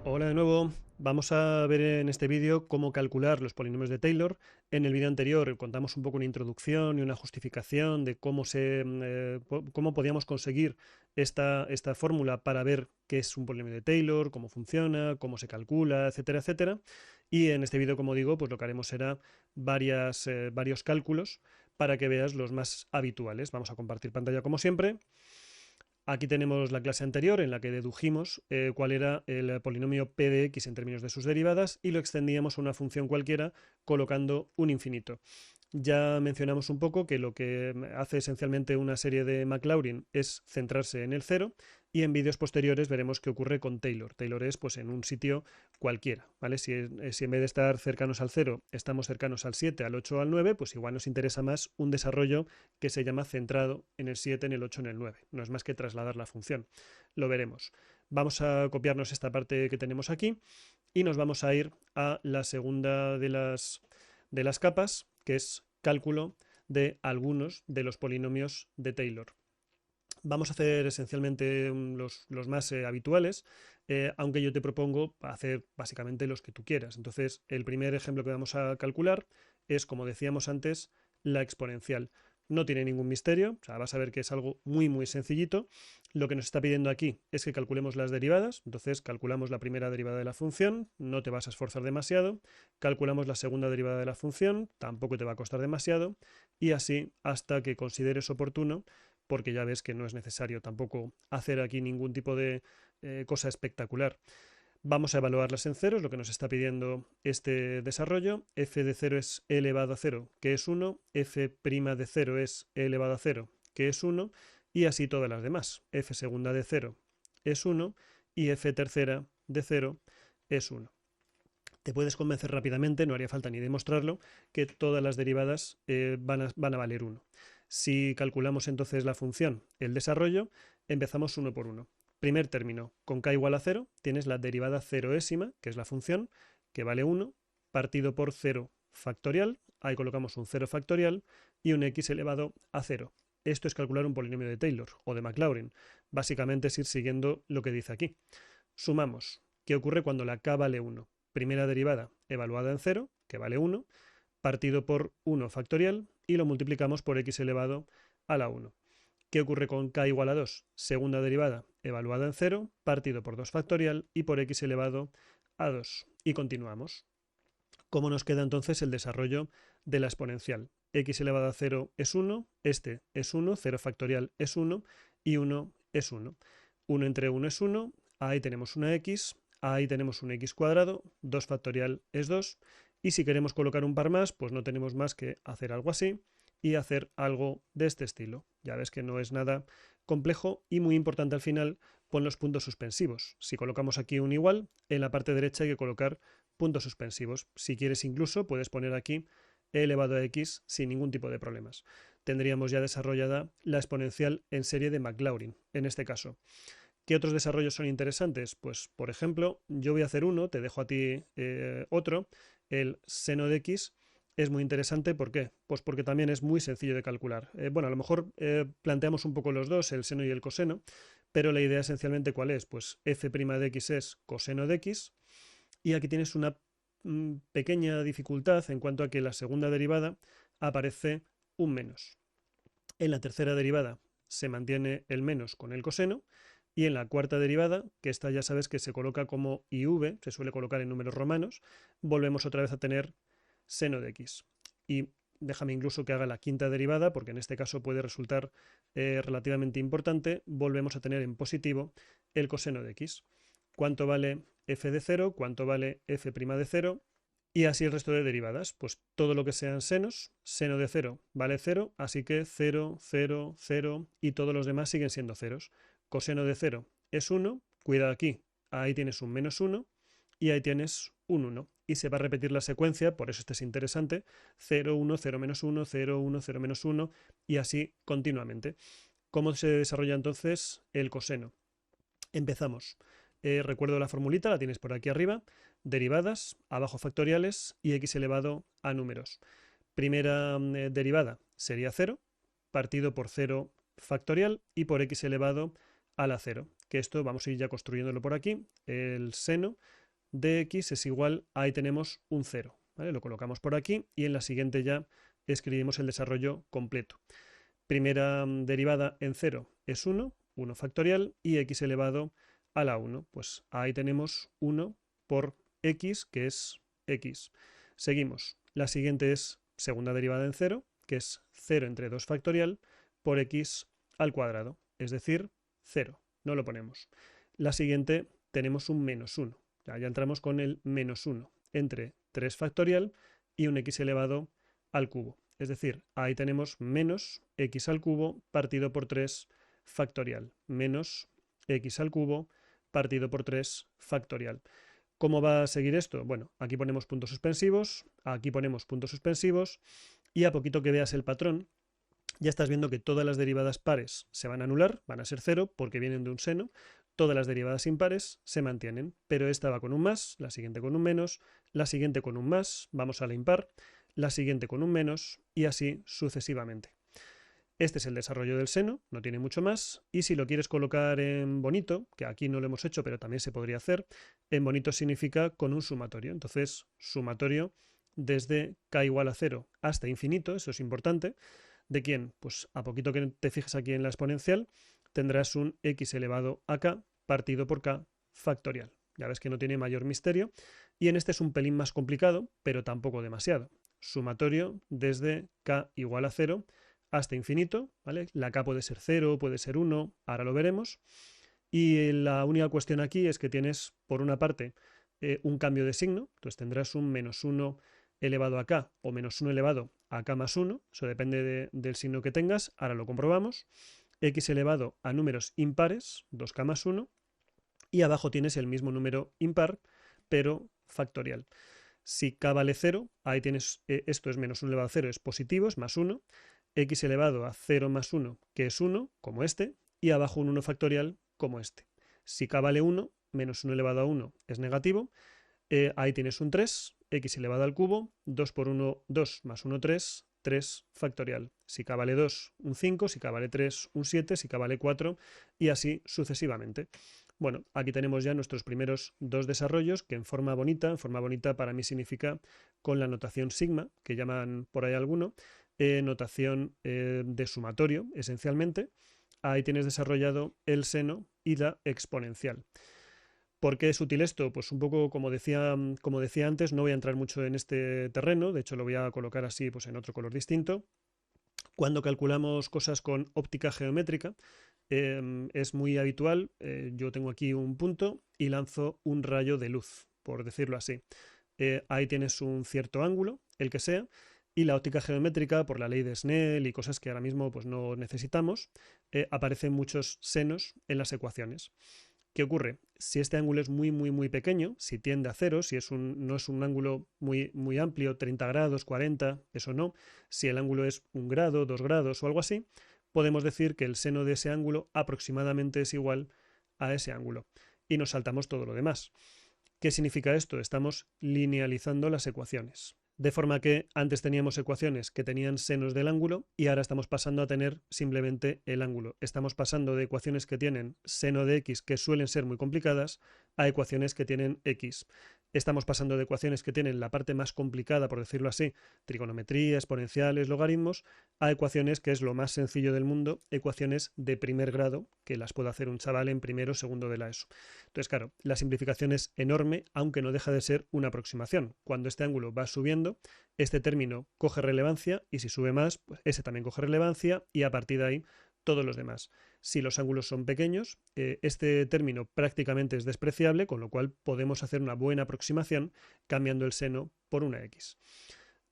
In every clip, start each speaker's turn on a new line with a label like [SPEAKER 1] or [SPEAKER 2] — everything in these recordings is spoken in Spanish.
[SPEAKER 1] Hola de nuevo. Vamos a ver en este vídeo cómo calcular los polinomios de Taylor. En el vídeo anterior contamos un poco una introducción y una justificación de cómo podíamos conseguir esta fórmula para ver qué es un polinomio de Taylor, cómo funciona, cómo se calcula, etcétera, etcétera. Y en este vídeo, como digo, pues lo que haremos será varios cálculos para que veas los más habituales. Vamos a compartir pantalla como siempre. Aquí tenemos la clase anterior en la que dedujimos cuál era el polinomio p de x en términos de sus derivadas y lo extendíamos a una función cualquiera colocando un infinito. Ya mencionamos un poco que lo que hace esencialmente una serie de Maclaurin es centrarse en el cero y en vídeos posteriores veremos qué ocurre con Taylor. Taylor es pues en un sitio cualquiera, ¿vale? Si en vez de estar cercanos al 0 estamos cercanos al 7, al 8 o al 9, pues igual nos interesa más un desarrollo que se llama centrado en el 7, en el 8, en el 9. No es más que trasladar la función. Lo veremos. Vamos a copiarnos esta parte que tenemos aquí y nos vamos a ir a la segunda de las capas, que es cálculo de algunos de los polinomios de Taylor. Vamos a hacer esencialmente los más habituales, aunque yo te propongo hacer básicamente los que tú quieras. Entonces, el primer ejemplo que vamos a calcular es, como decíamos antes, la exponencial. No tiene ningún misterio, o sea, vas a ver que es algo muy sencillito. Lo que nos está pidiendo aquí es que calculemos las derivadas, entonces calculamos la primera derivada de la función, no te vas a esforzar demasiado, calculamos la segunda derivada de la función, tampoco te va a costar demasiado, y así hasta que consideres oportuno, porque ya ves que no es necesario tampoco hacer aquí ningún tipo de cosa espectacular. Vamos a evaluarlas en ceros, lo que nos está pidiendo este desarrollo. F de 0 es e elevado a 0, que es 1. F' de 0 es e elevado a 0, que es 1. Y así todas las demás. F segunda de 0 es 1 y F tercera de 0 es 1. Te puedes convencer rápidamente, no haría falta ni demostrarlo, que todas las derivadas van a valer 1. Si calculamos entonces la función, el desarrollo, empezamos uno por uno. Primer término, con k igual a 0, tienes la derivada ceroésima, que es la función, que vale 1, partido por 0 factorial, ahí colocamos un 0 factorial y un x elevado a 0. Esto es calcular un polinomio de Taylor o de Maclaurin. Básicamente es ir siguiendo lo que dice aquí. Sumamos. ¿Qué ocurre cuando la k vale 1? Primera derivada evaluada en 0, que vale 1, partido por 1 factorial y lo multiplicamos por x elevado a la 1. ¿Qué ocurre con k igual a 2? Segunda derivada evaluada en 0, partido por 2 factorial y por x elevado a 2. Y continuamos. ¿Cómo nos queda entonces el desarrollo de la exponencial? X elevado a 0 es 1, este es 1, 0 factorial es 1 y 1 es 1. 1 entre 1 es 1, ahí tenemos una x, ahí tenemos un x cuadrado, 2 factorial es 2, y si queremos colocar un par más, pues no tenemos más que hacer algo así y hacer algo de este estilo. Ya ves que no es nada complejo y muy importante al final, pon los puntos suspensivos. Si colocamos aquí un igual, en la parte derecha hay que colocar puntos suspensivos. Si quieres incluso, puedes poner aquí e elevado a x sin ningún tipo de problemas. Tendríamos ya desarrollada la exponencial en serie de Maclaurin, en este caso. ¿Qué otros desarrollos son interesantes? Pues, por ejemplo, yo voy a hacer uno, te dejo a ti otro, el seno de x. Es muy interesante, ¿por qué? Pues porque también es muy sencillo de calcular. Bueno, a lo mejor planteamos un poco los dos, el seno y el coseno, pero la idea esencialmente ¿cuál es? Pues f' de x es coseno de x, y aquí tienes una pequeña dificultad en cuanto a que la segunda derivada aparece un menos. En la tercera derivada se mantiene el menos con el coseno, y en la cuarta derivada, que esta ya sabes que se coloca como IV, se suele colocar en números romanos, volvemos otra vez a tener seno de x. Y déjame incluso que haga la quinta derivada, porque en este caso puede resultar relativamente importante, volvemos a tener en positivo el coseno de x. ¿Cuánto vale f de 0? ¿Cuánto vale f' de 0? Y así el resto de derivadas, pues todo lo que sean senos, seno de 0 vale 0, así que 0, 0, 0 y todos los demás siguen siendo ceros. Coseno de 0 es 1, cuidado aquí, ahí tienes un menos 1 y ahí tienes un 1. Y se va a repetir la secuencia, por eso este es interesante, 0, 1, 0 menos 1, 0, 1, 0 menos 1 y así continuamente. ¿Cómo se desarrolla entonces el coseno? Empezamos. Recuerdo la formulita, la tienes por aquí arriba. Derivadas, abajo factoriales y x elevado a números. Primera derivada sería 0, partido por 0 factorial y por x elevado a la 0. que esto vamos a ir ya construyéndolo por aquí. El seno de x es igual, ahí tenemos un 0, ¿vale? Lo colocamos por aquí y en la siguiente ya escribimos el desarrollo completo. Primera derivada en 0 es 1, 1 factorial, y x elevado a la 1. Pues ahí tenemos 1 por x, que es x. Seguimos. La siguiente es segunda derivada en 0, que es 0 entre 2 factorial por x al cuadrado, es decir, 0. No lo ponemos. La siguiente tenemos un menos 1. Ya entramos con el menos 1 entre 3 factorial y un x elevado al cubo. Es decir, ahí tenemos menos x al cubo partido por 3 factorial. Menos x al cubo partido por 3 factorial. ¿Cómo va a seguir esto? Bueno, aquí ponemos puntos suspensivos, aquí ponemos puntos suspensivos, y a poquito que veas el patrón, ya estás viendo que todas las derivadas pares se van a anular, van a ser 0 porque vienen de un seno. Todas las derivadas impares se mantienen, pero esta va con un más, la siguiente con un menos, la siguiente con un más, vamos a la impar, la siguiente con un menos y así sucesivamente. Este es el desarrollo del seno, no tiene mucho más, y si lo quieres colocar en bonito, que aquí no lo hemos hecho pero también se podría hacer, en bonito significa con un sumatorio. Entonces, sumatorio desde k igual a 0 hasta infinito, eso es importante. ¿De quién? Pues a poquito que te fijes aquí en la exponencial, tendrás un x elevado a k partido por k factorial. Ya ves que no tiene mayor misterio. Y en este es un pelín más complicado, pero tampoco demasiado. Sumatorio desde k igual a 0 hasta infinito, ¿vale? La k puede ser 0, puede ser 1, ahora lo veremos. Y la única cuestión aquí es que tienes, por una parte, un cambio de signo, entonces tendrás un menos 1 elevado a k o menos 1 elevado a k más 1, eso depende del signo que tengas, ahora lo comprobamos. X elevado a números impares, 2k más 1, y abajo tienes el mismo número impar, pero factorial. Si k vale 0, ahí tienes, esto es menos 1 elevado a 0, es positivo, es más 1, x elevado a 0 más 1, que es 1, como este, y abajo un 1 factorial, como este. Si k vale 1, menos 1 elevado a 1 es negativo, ahí tienes un 3, x elevado al cubo, 2 por 1, 2 más 1, 3, 3 factorial. Si k vale 2, un 5, si k vale 3, un 7, si k vale 4, y así sucesivamente. Bueno, aquí tenemos ya nuestros primeros dos desarrollos que en forma bonita para mí significa con la notación sigma, que llaman por ahí alguno, notación de sumatorio, esencialmente. Ahí tienes desarrollado el seno y la exponencial. ¿Por qué es útil esto? Pues un poco como decía antes, no voy a entrar mucho en este terreno, de hecho lo voy a colocar así pues en otro color distinto. Cuando calculamos cosas con óptica geométrica, es muy habitual, yo tengo aquí un punto y lanzo un rayo de luz, por decirlo así. Ahí tienes un cierto ángulo, el que sea, y la óptica geométrica, por la ley de Snell y cosas que ahora mismo pues, no necesitamos, aparecen muchos senos en las ecuaciones. ¿Qué ocurre? Si este ángulo es muy pequeño, si tiende a 0, si no es un ángulo muy amplio, 30 grados, 40, eso no, si el ángulo es 1 grado, 2 grados o algo así, podemos decir que el seno de ese ángulo aproximadamente es igual a ese ángulo. Y nos saltamos todo lo demás. ¿Qué significa esto? Estamos linealizando las ecuaciones. De forma que antes teníamos ecuaciones que tenían senos del ángulo y ahora estamos pasando a tener simplemente el ángulo. Estamos pasando de ecuaciones que tienen seno de x, que suelen ser muy complicadas, a ecuaciones que tienen x. Estamos pasando de ecuaciones que tienen la parte más complicada, por decirlo así, trigonometría, exponenciales, logaritmos, a ecuaciones que es lo más sencillo del mundo, ecuaciones de primer grado, que las puede hacer un chaval en primero o segundo de la ESO. Entonces, claro, la simplificación es enorme, aunque no deja de ser una aproximación. Cuando este ángulo va subiendo, este término coge relevancia y si sube más, pues ese también coge relevancia y a partir de ahí todos los demás. Si los ángulos son pequeños, este término prácticamente es despreciable, con lo cual podemos hacer una buena aproximación cambiando el seno por una x.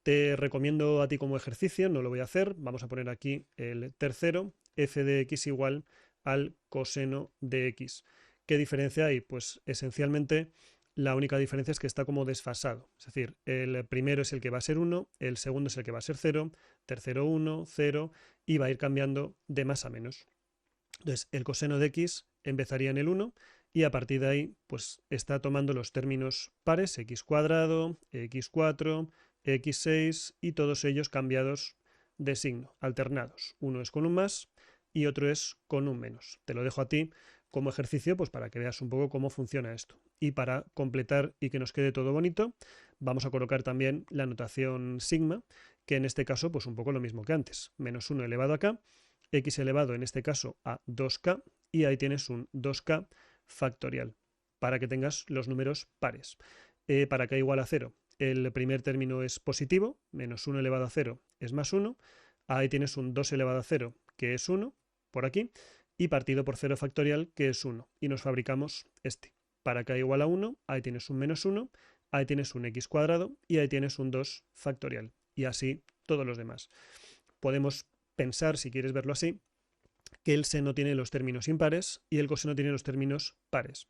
[SPEAKER 1] Te recomiendo a ti como ejercicio, no lo voy a hacer, vamos a poner aquí el tercero, f de x igual al coseno de x. ¿Qué diferencia hay? Pues esencialmente la única diferencia es que está como desfasado. Es decir, el primero es el que va a ser 1, el segundo es el que va a ser 0, tercero 1, 0 y va a ir cambiando de más a menos. Entonces, el coseno de x empezaría en el 1 y a partir de ahí pues está tomando los términos pares, x cuadrado, x4, x6 y todos ellos cambiados de signo, alternados. Uno es con un más y otro es con un menos. Te lo dejo a ti como ejercicio, pues para que veas un poco cómo funciona esto. Y para completar y que nos quede todo bonito, vamos a colocar también la notación sigma, que en este caso, pues un poco lo mismo que antes. Menos 1 elevado a k, x elevado en este caso a 2k, y ahí tienes un 2k factorial, para que tengas los números pares. Para k igual a 0, el primer término es positivo, menos 1 elevado a 0 es más 1, ahí tienes un 2 elevado a 0, que es 1, por aquí, y partido por 0 factorial, que es 1, y nos fabricamos este. Para k igual a 1, ahí tienes un menos 1, ahí tienes un x cuadrado, y ahí tienes un 2 factorial, y así todos los demás. Podemos pensar, si quieres verlo así, que el seno tiene los términos impares y el coseno tiene los términos pares.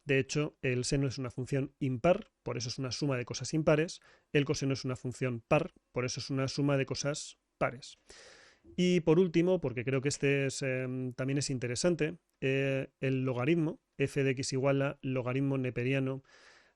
[SPEAKER 1] De hecho, el seno es una función impar, por eso es una suma de cosas impares. El coseno es una función par, por eso es una suma de cosas pares. Y por último, porque creo que este también es interesante, el logaritmo, f de x igual a logaritmo neperiano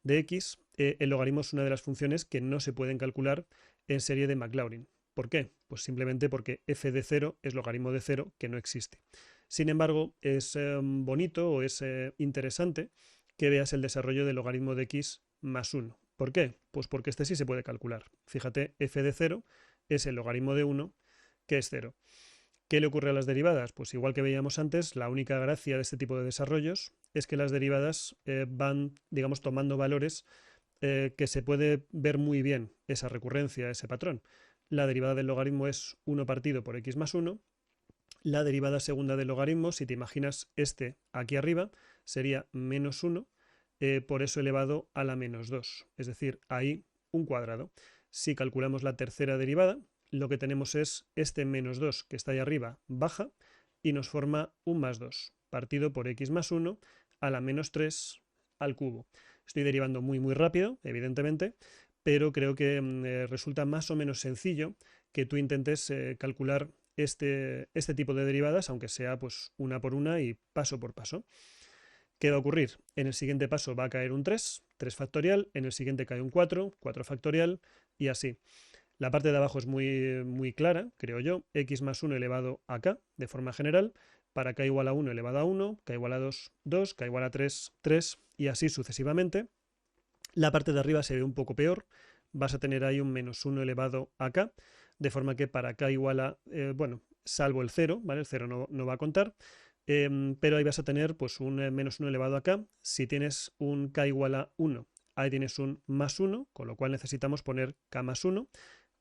[SPEAKER 1] de x. El logaritmo es una de las funciones que no se pueden calcular en serie de Maclaurin. ¿Por qué? Pues simplemente porque f de 0 es logaritmo de 0, que no existe. Sin embargo, es bonito o es interesante que veas el desarrollo del logaritmo de x más 1. ¿Por qué? Pues porque este sí se puede calcular. Fíjate, f de 0 es el logaritmo de 1, que es 0. ¿Qué le ocurre a las derivadas? Pues igual que veíamos antes, la única gracia de este tipo de desarrollos es que las derivadas van, digamos, tomando valores que se puede ver muy bien esa recurrencia, ese patrón. La derivada del logaritmo es 1 partido por x más 1. La derivada segunda del logaritmo, si te imaginas este aquí arriba, sería menos 1 por eso elevado a la menos 2. Es decir, ahí un cuadrado. Si calculamos la tercera derivada, lo que tenemos es este menos 2 que está ahí arriba baja y nos forma un más 2 partido por x más 1 a la menos 3 al cubo. Estoy derivando muy rápido, evidentemente, pero creo que resulta más o menos sencillo que tú intentes calcular este tipo de derivadas, aunque sea pues una por una y paso por paso. ¿Qué va a ocurrir? En el siguiente paso va a caer un 3 factorial, en el siguiente cae un 4 factorial, y así. La parte de abajo es muy clara, creo yo, x más 1 elevado a k, de forma general, para k igual a 1 elevado a 1, k igual a 2, 2, k igual a 3, 3, y así sucesivamente. La parte de arriba se ve un poco peor, vas a tener ahí un menos 1 elevado a k, de forma que para k igual a, bueno, salvo el 0, ¿vale? El 0 no va a contar, pero ahí vas a tener pues un menos 1 elevado a k. Si tienes un k igual a 1, ahí tienes un más 1, con lo cual necesitamos poner k más 1.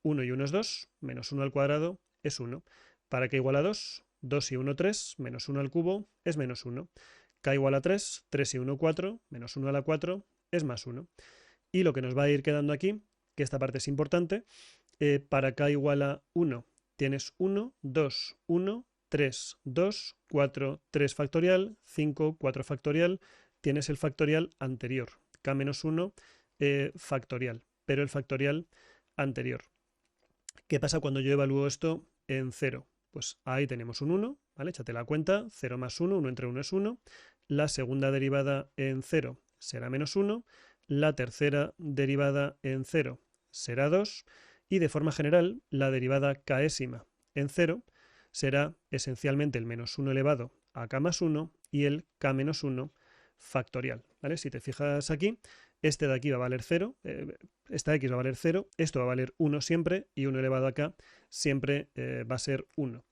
[SPEAKER 1] 1 y 1 es 2, menos 1 al cuadrado es 1. Para k igual a 2, 2 y 1 3, menos 1 al cubo es menos 1. K igual a 3, 3 y 1 4, menos 1 a la 4 es más 1. Y lo que nos va a ir quedando aquí, que esta parte es importante, para k igual a 1 tienes 1, 2, 1, 3, 2, 4, 3 factorial, 5, 4 factorial, tienes el factorial anterior, k menos 1 factorial, pero el factorial anterior. ¿Qué pasa cuando yo evalúo esto en 0? Pues ahí tenemos un 1, ¿vale? Échate la cuenta, 0 más 1, 1 entre 1 es 1. La segunda derivada en 0 será menos 1. La tercera derivada en 0 será 2. Y de forma general, la derivada késima en 0 será esencialmente el menos 1 elevado a k más 1 y el k menos 1 factorial, ¿vale? Si te fijas aquí, este de aquí va a valer 0, esta x va a valer 0, esto va a valer 1 siempre, y 1 elevado a k siempre va a ser 1.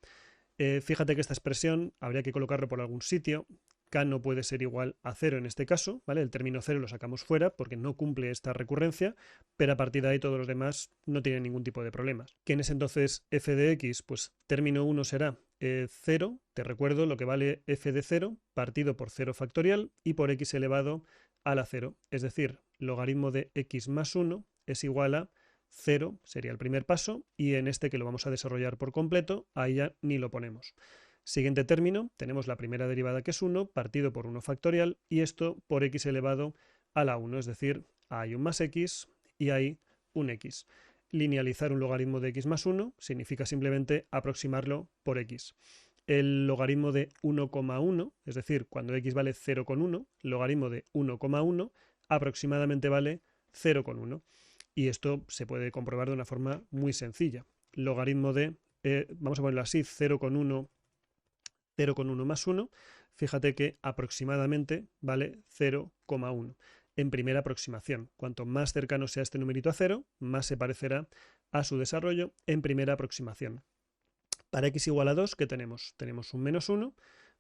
[SPEAKER 1] Fíjate que esta expresión habría que colocarlo por algún sitio. K no puede ser igual a 0 en este caso, ¿vale? El término 0 lo sacamos fuera porque no cumple esta recurrencia, pero a partir de ahí todos los demás no tienen ningún tipo de problemas. ¿Quién es entonces f de x? Pues término 1 será 0, te recuerdo lo que vale f de 0 partido por 0 factorial y por x elevado a la 0, es decir, logaritmo de x más 1 es igual a 0, sería el primer paso, y en este que lo vamos a desarrollar por completo, ahí ya ni lo ponemos. Siguiente término, tenemos la primera derivada que es 1 partido por 1 factorial y esto por x elevado a la 1, es decir, hay un más x y hay un x. Linealizar un logaritmo de x más 1 significa simplemente aproximarlo por x. El logaritmo de 1,1, es decir, cuando x vale 0,1, logaritmo de 1,1 aproximadamente vale 0,1. Y esto se puede comprobar de una forma muy sencilla. Logaritmo de, vamos a ponerlo así, 0,1 0,1 más 1, fíjate que aproximadamente vale 0,1 en primera aproximación. Cuanto más cercano sea este numerito a 0, más se parecerá a su desarrollo en primera aproximación. Para x igual a 2, ¿qué tenemos? Tenemos un menos 1,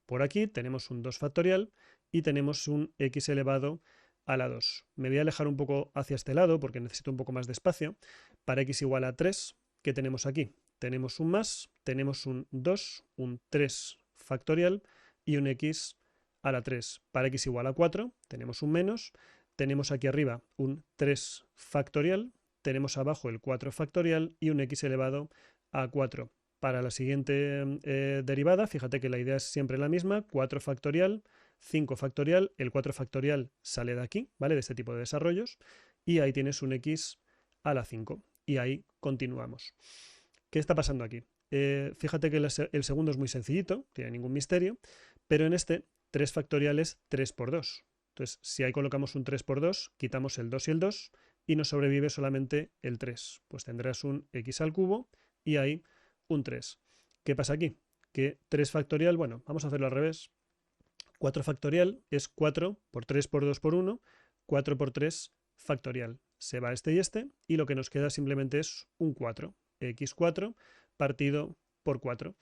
[SPEAKER 1] por aquí tenemos un 2 factorial y tenemos un x elevado a la 2. Me voy a alejar un poco hacia este lado porque necesito un poco más de espacio. Para x igual a 3, ¿qué tenemos aquí? Tenemos un más, tenemos un 2, un 3 factorial y un x a la 3. Para x igual a 4, tenemos un menos, tenemos aquí arriba un 3 factorial, tenemos abajo el 4 factorial y un x elevado a 4. Para la siguiente derivada, fíjate que la idea es siempre la misma, 4 factorial, 5 factorial, el 4 factorial sale de aquí, ¿vale? De este tipo de desarrollos, y ahí tienes un x a la 5, y ahí continuamos. ¿Qué está pasando aquí? Fíjate que el segundo es muy sencillito, no tiene ningún misterio, pero en este 3 factorial es 3 por 2. Entonces, si ahí colocamos un 3 por 2, quitamos el 2 y el 2, y nos sobrevive solamente el 3. Pues tendrás un x al cubo, y ahí un 3. ¿Qué pasa aquí? Que 3 factorial, bueno, vamos a hacerlo al revés. 4 factorial es 4 por 3 por 2 por 1, 4 por 3 factorial. Se va este y lo que nos queda simplemente es un 4, x4 partido por 4.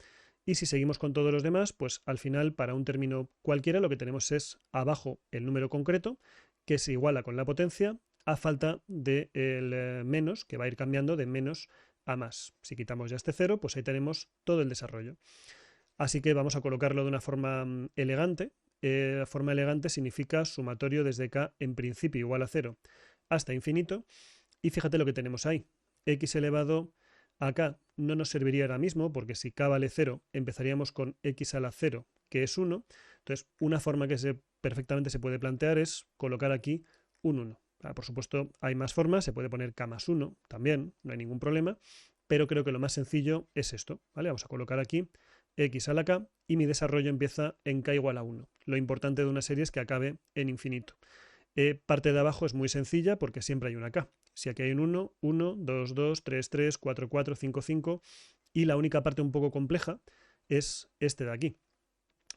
[SPEAKER 1] Y si seguimos con todos los demás, pues al final para un término cualquiera lo que tenemos es abajo el número concreto, que se iguala con la potencia a falta del menos, que va a ir cambiando de menos a más. Si quitamos ya este 0, pues ahí tenemos todo el desarrollo. Así que vamos a colocarlo de una forma elegante. La forma elegante significa sumatorio desde k en principio igual a 0 hasta infinito. Y fíjate lo que tenemos ahí. X elevado a k no nos serviría ahora mismo porque si k vale 0 empezaríamos con x a la 0, que es 1. Entonces, una forma que perfectamente se puede plantear es colocar aquí un 1. Por supuesto, hay más formas, se puede poner k más 1 también, no hay ningún problema, pero creo que lo más sencillo es esto, ¿vale? Vamos a colocar aquí x a la k y mi desarrollo empieza en k igual a 1. Lo importante de una serie es que acabe en infinito. Parte de abajo es muy sencilla porque siempre hay una k. Si aquí hay un 1, 1, 2, 2, 3, 3, 4, 4, 5, 5, y la única parte un poco compleja es este de aquí.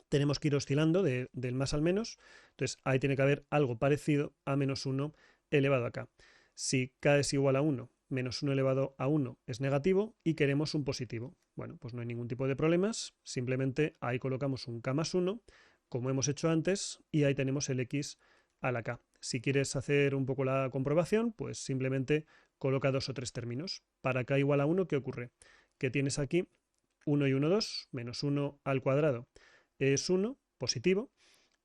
[SPEAKER 1] Tenemos que ir oscilando del más al menos, entonces ahí tiene que haber algo parecido a menos 1 elevado a k. Si k es igual a 1, menos 1 elevado a 1 es negativo y queremos un positivo. Bueno, pues no hay ningún tipo de problemas, simplemente ahí colocamos un k más 1, como hemos hecho antes, y ahí tenemos el x a la k. Si quieres hacer un poco la comprobación, pues simplemente coloca 2 o 3 términos. Para k igual a 1, ¿qué ocurre? Que tienes aquí 1 y 1, 2, menos 1 al cuadrado es 1, positivo,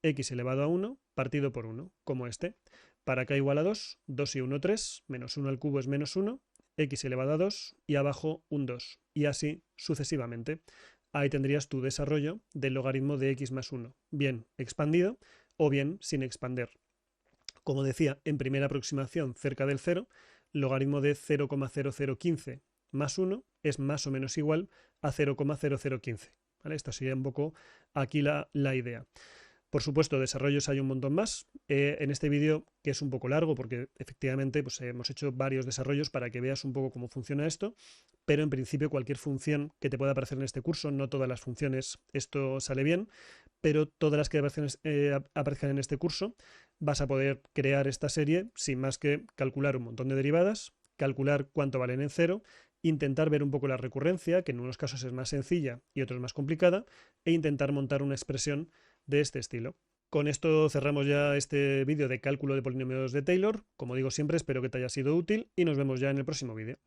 [SPEAKER 1] x elevado a 1 partido por 1, como este. Para k igual a 2, 2 y 1, 3, menos 1 al cubo es menos 1, x elevado a 2 y abajo un 2, y así sucesivamente. Ahí tendrías tu desarrollo del logaritmo de x más 1, bien expandido o bien sin expander. Como decía, en primera aproximación cerca del 0, logaritmo de 0,0015 más 1 es más o menos igual a 0,0015. ¿Vale? Esta sería un poco aquí la idea. Por supuesto, desarrollos hay un montón más. En este vídeo, que es un poco largo, porque efectivamente pues, hemos hecho varios desarrollos para que veas un poco cómo funciona esto, pero en principio cualquier función que te pueda aparecer en este curso, no todas las funciones, esto sale bien, pero todas las que aparezcan en este curso, vas a poder crear esta serie sin más que calcular un montón de derivadas, calcular cuánto valen en cero, intentar ver un poco la recurrencia, que en unos casos es más sencilla y otros más complicada, e intentar montar una expresión de este estilo. Con esto cerramos ya este vídeo de cálculo de polinomios de Taylor. Como digo siempre, espero que te haya sido útil y nos vemos ya en el próximo vídeo.